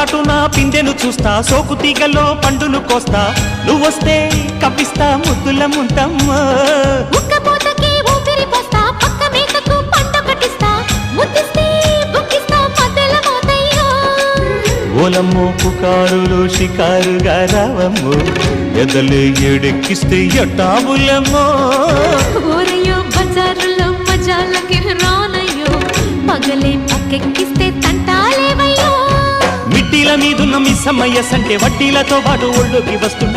చాటున పిందెను చూస్తా, సోకు తీగల్లో పండును కోస్తా, నువ్వొస్తే కప్పిస్తా ముద్దుల ముంతమ్మో. ఉక్కపోతకి ఊపిరి పోస్తా, పక్క మేకకు పంట కట్టిస్తా, ముద్దిస్తే బుక్కిస్తా మధ్యల మోతయ్యో. ఓలమ్మో పుకారులు షికారుగా రావమ్మో, ఎదలే ఏడెక్కిస్తే ఎట్టాబులమ్మో. ఊరయ్యో బజారులో మజాలకి రానయ్యో, పగలే పక్కెక్కిస్తే తంటాలేవయ్యో. మిట్టిల మీదున్న మిస్సమ్మయ్య సంటే వడ్డీలతో పాటు ఒళ్ళోకి వస్తుంటే